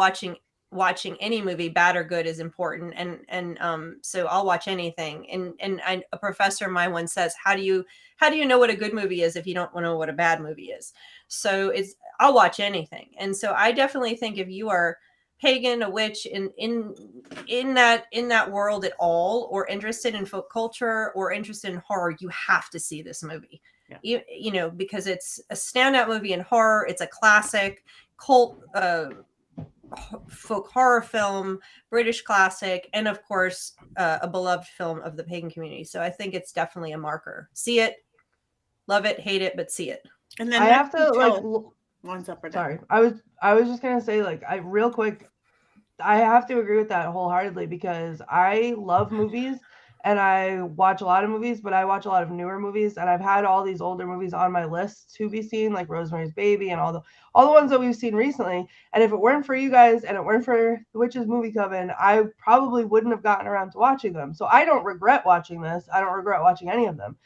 watching any movie, bad or good, is important. And so I'll watch anything. And a professor of mine once says, how do you know what a good movie is if you don't know what a bad movie is? So I'll watch anything. And so I definitely think if you are pagan, a witch, in that world at all, or interested in folk culture or interested in horror, you have to see this movie. Yeah. You know, because it's a standout movie in horror. It's a classic cult folk horror film, British classic, and of course a beloved film of the pagan community. So I think it's definitely a marker. See it, love it, hate it, but see it. And then I have to one's up or down. Sorry, I was just gonna say, real quick, I have to agree with that wholeheartedly, because I love movies and I watch a lot of movies, but I watch a lot of newer movies, and I've had all these older movies on my list to be seen, like Rosemary's Baby and all the ones that we've seen recently. And if it weren't for you guys and it weren't for the Witches Movie Coven, I probably wouldn't have gotten around to watching them. So I don't regret watching this. I don't regret watching any of them.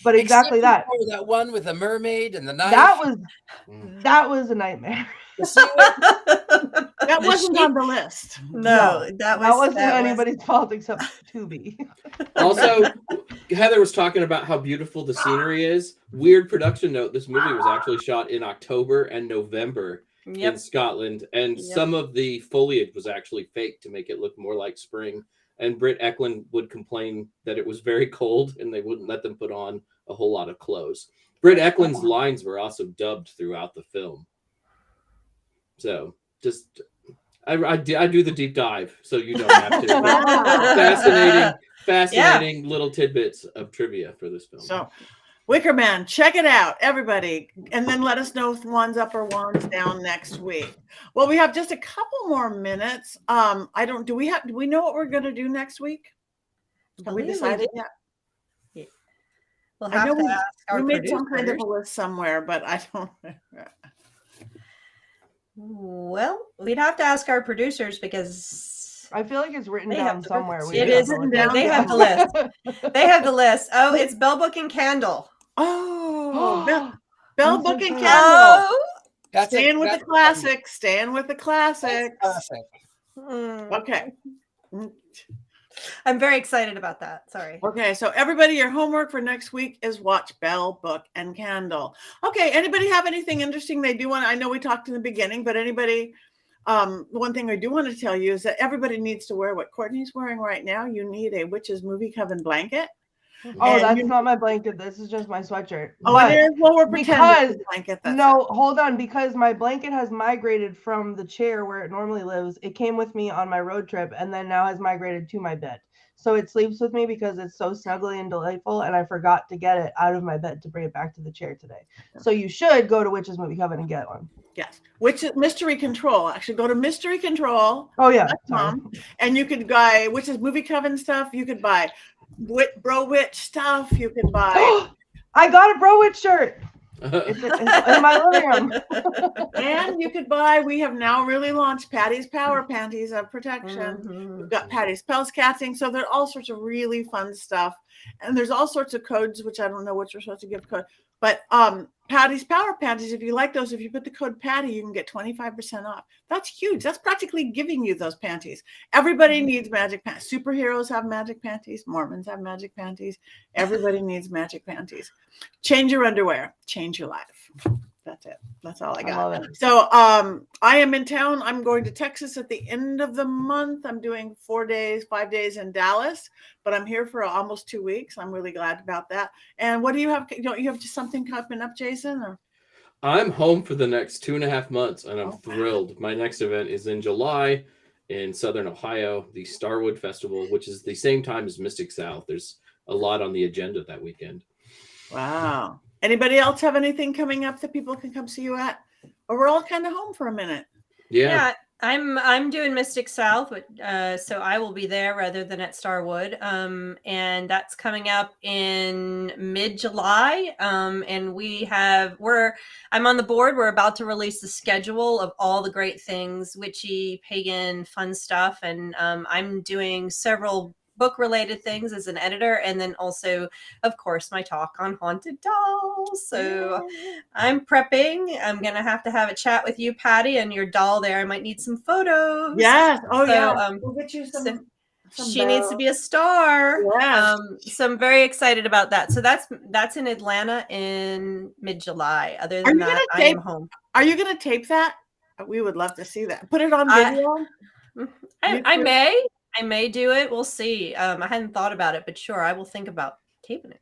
But exactly that one with the mermaid and the knife. That was a nightmare. That wasn't on the list. No, that wasn't anybody's fault except Tubi. Also, Heather was talking about how beautiful the scenery is. Weird production note: this movie was actually shot in October and November in Scotland, and some of the foliage was actually fake to make it look more like spring. And Britt Ekland would complain that it was very cold and they wouldn't let them put on a whole lot of clothes. Britt Ekland's lines were also dubbed throughout the film. So just, I do the deep dive, so you don't have to. Fascinating little tidbits of trivia for this film. So, Wicker Man, check it out, everybody, and then let us know if one's up or one's down next week. Well, we have just a couple more minutes. Do we know what we're going to do next week? Have we decided yet? Yeah. We'll have to ask our we made some kind of a list somewhere, but I don't. Well, we'd have to ask our producers, because I feel like it's written down somewhere. It is written down. They have the list. They have the list. Oh, it's Bell Book and Candle. Oh, Bell Book and Candle. Oh, Staying with the classics. Staying with the classics. Okay. I'm very excited about that. Sorry. Okay, so everybody, your homework for next week is watch Bell, Book, and Candle. Okay, anybody have anything interesting they do want? I know we talked in the beginning, but anybody, one thing I do want to tell you is that everybody needs to wear what Courtney's wearing right now. You need a Witches Movie Coven blanket. Oh, And that's you- not my blanket. This is just my sweatshirt. Oh, But it is? Well, we're pretending because it's a blanket. That's no, hold on, because my blanket has migrated from the chair where it normally lives. It came with me on my road trip and then now has migrated to my bed. So it sleeps with me because it's so snuggly and delightful, and I forgot to get it out of my bed to bring it back to the chair today. So you should go to Witch's Movie Coven and get one. Yes, which is Mystery Control. Actually, go to Mystery Control. Oh yeah, sorry. And you could buy, which is movie coven stuff. You could buy Bro Witch stuff. You could buy, I got a Bro Witch shirt. It's in my living room. and you could buy. We have now really launched Patty's Power Panties of Protection. We've got Patty's Spells Casting. So there are all sorts of really fun stuff, and there's all sorts of codes, which I don't know what you're supposed to give code, but Patty's Power Panties. If you like those, if you put the code Patty, you can get 25% off. That's huge. That's practically giving you those panties. Everybody needs magic panties. Superheroes have magic panties. Mormons have magic panties. Everybody needs magic panties. Change your underwear. Change your life. That's it. That's all I got. I love it. So I am in town. I'm going to Texas at the end of the month. I'm doing 5 days in Dallas, but I'm here for almost 2 weeks. I'm really glad about that. And what do you have? Don't you have just something coming up, Jason? Or? I'm home for the next 2.5 months, and I'm thrilled. My next event is in July in Southern Ohio, the Starwood Festival, which is the same time as Mystic South. There's a lot on the agenda that weekend. Wow. Anybody else have anything coming up that people can come see you at? Or we're all kind of home for a minute. Yeah. I'm doing Mystic South, so I will be there rather than at Starwood, and that's coming up in mid-July. And I'm on the board. We're about to release the schedule of all the great things, witchy, pagan, fun stuff, and I'm doing several book-related things as an editor, and then also, of course, my talk on haunted dolls. So I'm prepping. I'm gonna have to have a chat with you, Patty, and your doll there. I might need some photos. Yes. Oh, So, yeah. We'll get you some she needs to be a star. Yes. So I'm very excited about that. So that's in Atlanta in mid-July. Other than that, I am home. Are you going to tape that? We would love to see that. Put it on video. I may do it. We'll see. I hadn't thought about it, but sure, I will think about taping it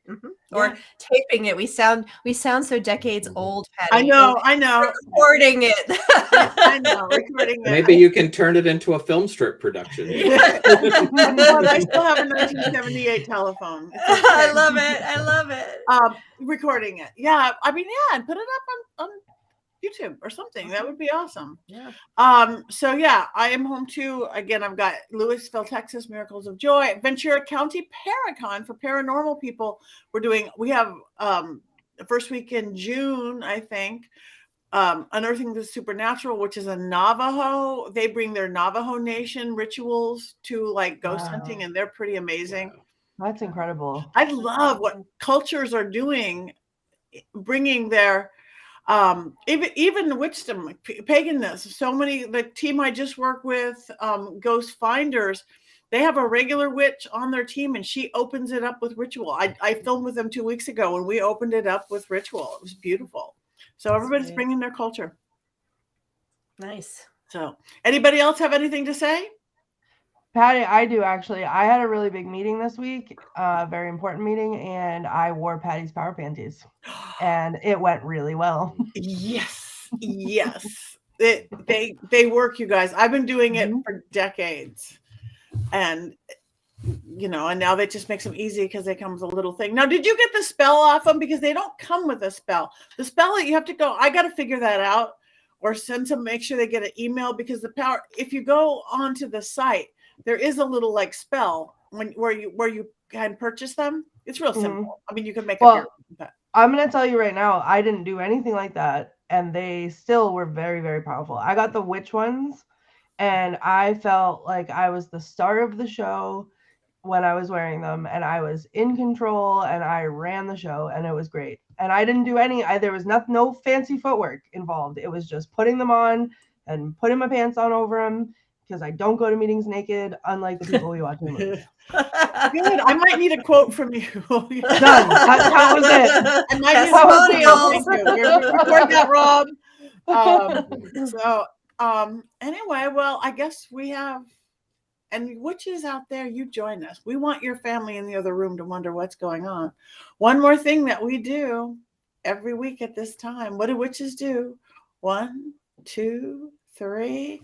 or taping it. We sound so decades old, Patty. I know. Recording it. I know. Recording it. Maybe you can turn it into a film strip production. But I still have a 1978 telephone. I love it. Recording it. Yeah. I mean, and put it up on YouTube or something. That would be awesome. Yeah. So yeah, I am home too. Again, I've got Louisville, Texas, Miracles of Joy, Ventura County Paracon for paranormal people. We have the first week in June, I think, Unearthing the Supernatural, which is a Navajo. They bring their Navajo Nation rituals to like ghost hunting, and they're pretty amazing. That's incredible. I love what cultures are doing, bringing their even witchdom, paganness. So many, the team I just work with, Ghost Finders, they have a regular witch on their team, and she opens it up with ritual. I filmed with them 2 weeks ago, and we opened it up with ritual. It was beautiful. So everybody's bringing their culture. Nice. So anybody else have anything to say? Patty, I do actually. I had a really big meeting this week, a very important meeting, and I wore Patty's Power Panties, and it went really well. Yes. They work, you guys. I've been doing it for decades, and and now that just makes them easy because they come with a little thing. Now, did you get the spell off them? Because they don't come with a spell. The spell that you have to go, I got to figure that out, or send them, make sure they get an email, because the power, if you go onto the site, there is a little like spell where you can purchase them. It's real simple. I mean, you can make it. I'm going to tell you right now, I didn't do anything like that, and they still were very, very powerful. I got the witch ones, and I felt like I was the star of the show when I was wearing them, and I was in control, and I ran the show, and it was great. And I didn't do there was no fancy footwork involved. It was just putting them on and putting my pants on over them, because I don't go to meetings naked, unlike the people we watch in movies. Good. I might need a quote from you. Done. That was it. I might need a quote. Record that, Rob. Anyway, well, I guess we have And witches out there, you join us. We want your family in the other room to wonder what's going on. One more thing that we do every week at this time. What do witches do? 1, 2, 3.